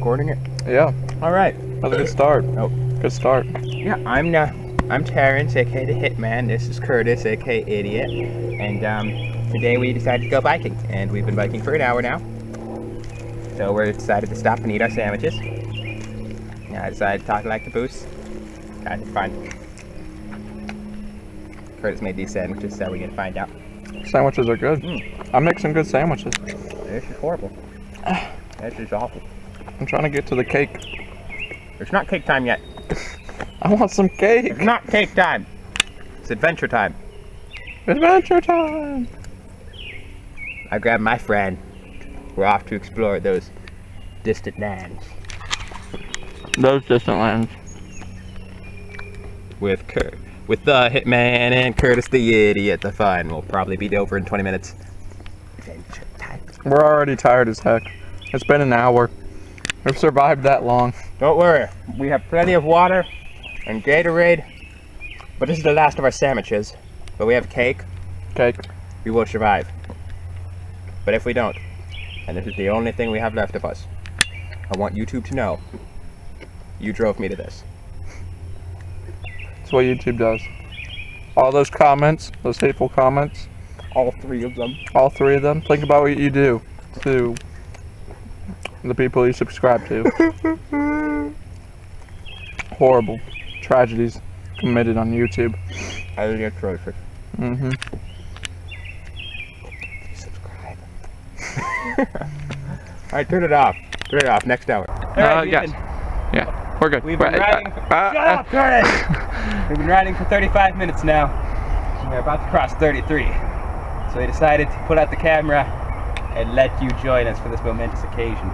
recording it? Yeah. All right. That's a good start. Oh, good start. Yeah, I'm Terrence, aka the Hitman. This is Curtis, aka Idiot. And today we decided to go biking, and we've been biking for an hour now. So we're decided to stop and eat our sandwiches. Yeah, I decided to talk like the boost. Kind of fun. Curtis made these sandwiches, so we're gonna find out. Sandwiches are good. I make some good sandwiches. This is horrible. This is awful. I'm trying to get to the cake. It's not cake time yet. I want some cake. It's not cake time. It's adventure time. Adventure time. I grabbed my friend. We're off to explore those distant lands. Those distant lands. With the Hitman and Curtis the Idiot. The fun will probably be over in 20 minutes. Adventure time. We're already tired as heck. It's been an hour. We've survived that long. Don't worry. We have plenty of water and Gatorade. But this is the last of our sandwiches. But we have cake. Cake. We will survive. But if we don't, and this is the only thing we have left of us, I want YouTube to know you drove me to this. That's what YouTube does. All those comments, those hateful comments. All three of them. All three of them. Think about what you do to the people you subscribe to. Horrible tragedies committed on YouTube. Highly atrocious. Mm-hmm. Subscribe. Alright, turn it off. Turn it off. Next hour. Yes. Yeah, we're good. We've been riding for, shut up, Curtis! We've been riding for 35 minutes now. We're about to cross 33. So we decided to put out the camera and let you join us for this momentous occasion.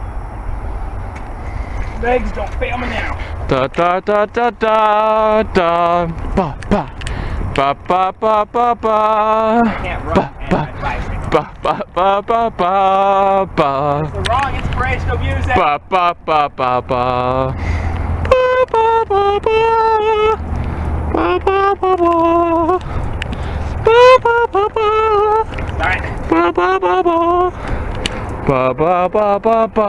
Legs, don't fail me now. Da da da da da da ba ba ba ba ba ba ba. I can't run and ride bicycle. Ba ba ba ba ba ba. It's the wrong inspirational music. Ba ba ba ba ba. Ba ba ba ba. Ba ba ba ba. Ba ba ba ba. Alright. Ba ba ba ba. Ba ba ba ba ba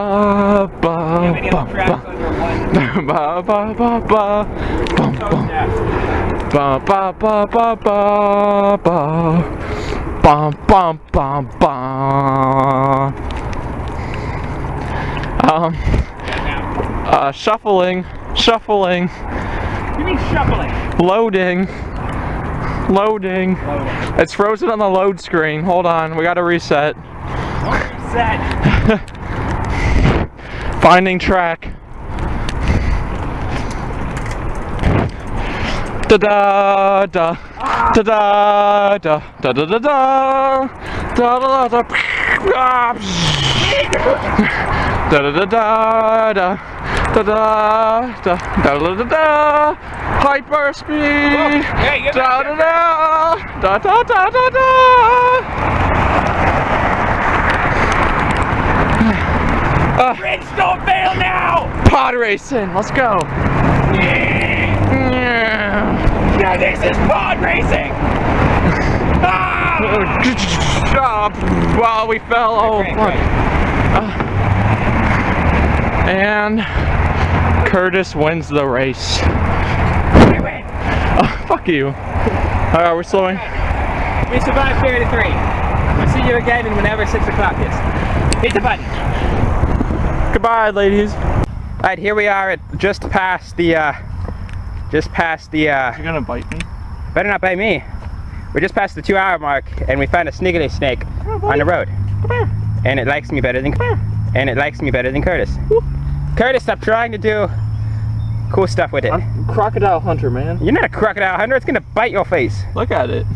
ba. Give me the tracks under one. Ba ba ba ba. Bum bum. Ba ba ba ba ba ba. Bum bum bum bum. Shuffling. What do you mean shuffling? Loading. It's frozen on the load screen. Hold on, we gotta reset. Set. Finding track. Da da da da da da da da da da da da da da da da da da da hyper speed da da da da da da da. Bridge, don't fail now! Pod racing, let's go. Now this is pod racing! Wow, we fell. Oh, fuck. And Curtis wins the race. We win! Fuck you. Alright, we're slowing. We survived 33. We'll see you again in whenever 6 o'clock is. Hit the button. Goodbye, ladies. Alright, here we are at just past the You're gonna bite me? better not bite me. We're just past the 2-hour mark and we found a sniggly snake on the road. Come here. And it likes me better than Curtis. Whoop. Curtis, stop trying to do cool stuff with it. I'm a crocodile hunter, man. You're not a crocodile hunter, it's gonna bite your face. Look at it.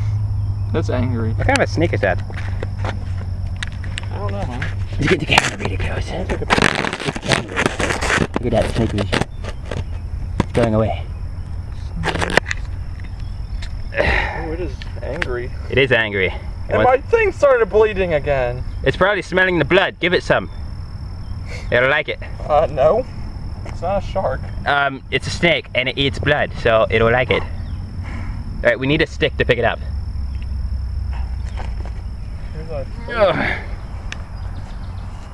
That's angry. What kind of a snake is that? I don't know, man. Let's get the camera really close. Look at that snake vision. It's going away. Oh, it is angry. It is angry. And my thing started bleeding again. It's probably smelling the blood. Give it some. It'll like it. No. It's not a shark. It's a snake and it eats blood, so it'll like it. Alright, we need a stick to pick it up.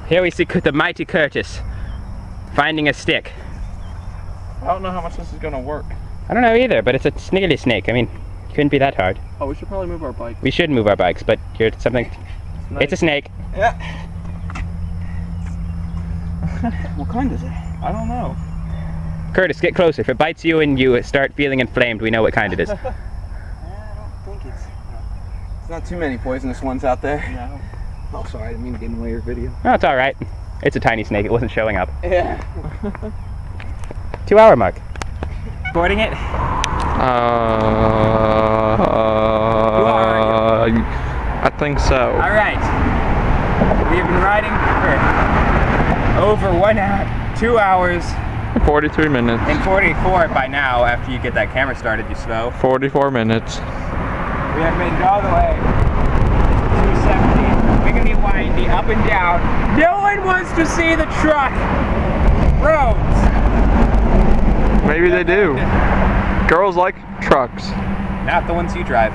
Here we see the mighty Curtis. finding a stick. I don't know how much this is gonna work. I don't know either, but it's a sniggly snake. I mean, it couldn't be that hard. Oh, we should probably move our bike. We should move our bikes, but here's something. It's a snake. Yeah. What kind is it? I don't know. Curtis, get closer. If it bites you and you start feeling inflamed, we know what kind it is. I don't think it's not too many poisonous ones out there. No. Oh, sorry, I didn't mean to get in the way of your video. No, it's alright. It's a tiny snake. It wasn't showing up. Yeah. 2 hour mark. Recording it? I think so. Alright. We have been riding for over 1 hour, 2 hours. 43 minutes. And 44 by now, after you get that camera started, you slow. 44 minutes. We have made it all the way. 270, wiggly windy, up and down. No one wants to see the truck roads. Maybe they do. Girls like trucks. Not the ones you drive.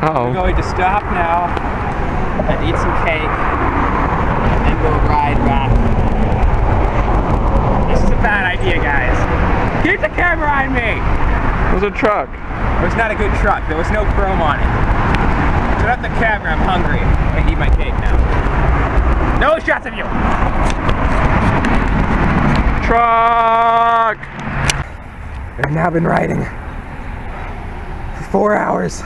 Uh-oh. We're going to stop now and eat some cake, and then we'll ride back. This is a bad idea, guys. Keep the camera on me! It was a truck. It was not a good truck. There was no chrome on it. Turn off the camera. I'm hungry. I'm gonna eat my cake now. No shots of you! Truck! We've now been riding for 4 hours.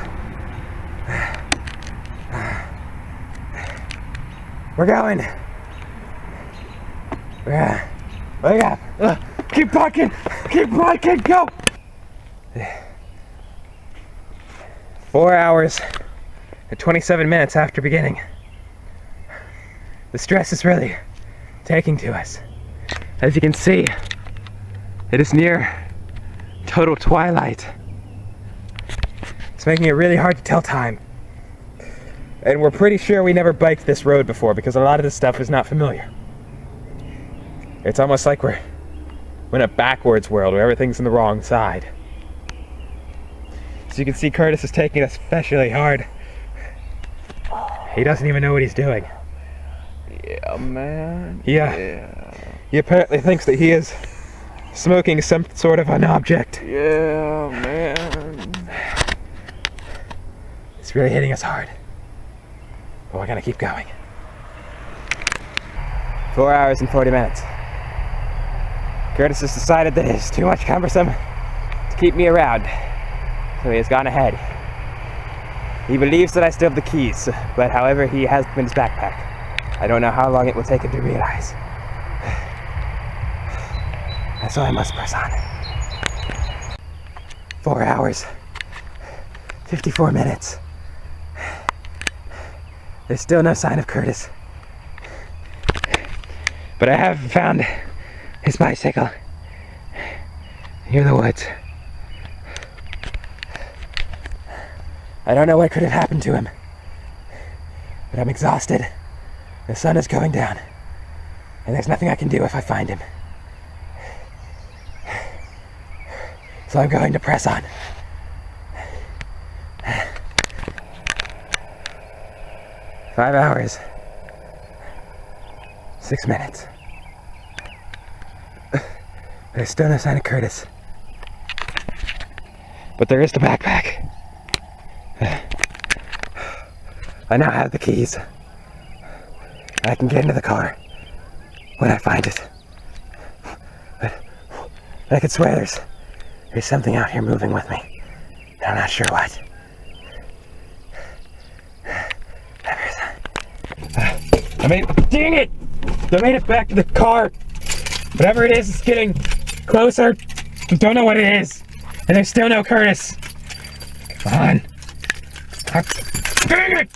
We're going. Wake up. Keep biking. Keep biking. Go. 4 hours and 27 minutes after beginning. The stress is really taking to us. As you can see, it is near total twilight. It's making it really hard to tell time. And we're pretty sure we never biked this road before because a lot of this stuff is not familiar. It's almost like we're in a backwards world where everything's on the wrong side. So you can see Curtis is taking it especially hard. He doesn't even know what he's doing. Yeah, man. Yeah. He apparently thinks that he is smoking some sort of an object. Yeah, man. It's really hitting us hard. But we're gonna keep going. 4 hours and 40 minutes. Curtis has decided that it's too much cumbersome to keep me around, so he has gone ahead. He believes that I still have the keys, but however, he has them in his backpack. I don't know how long it will take him to realize. And so I must press on. 4 hours, 54 minutes. There's still no sign of Curtis. But I have found his bicycle near the woods. I don't know what could have happened to him, but I'm exhausted. The sun is going down, and there's nothing I can do if I find him. So I'm going to press on. Five hours, 6 minutes. There's still no sign of Curtis. But there is the backpack. I now have the keys. I can get into the car when I find it. But I can swear there's something out here moving with me. And I'm not sure what. Dang it! I made it back to the car. Whatever it is, it's getting closer. I don't know what it is. And there's still no Curtis. Come on. Dang it!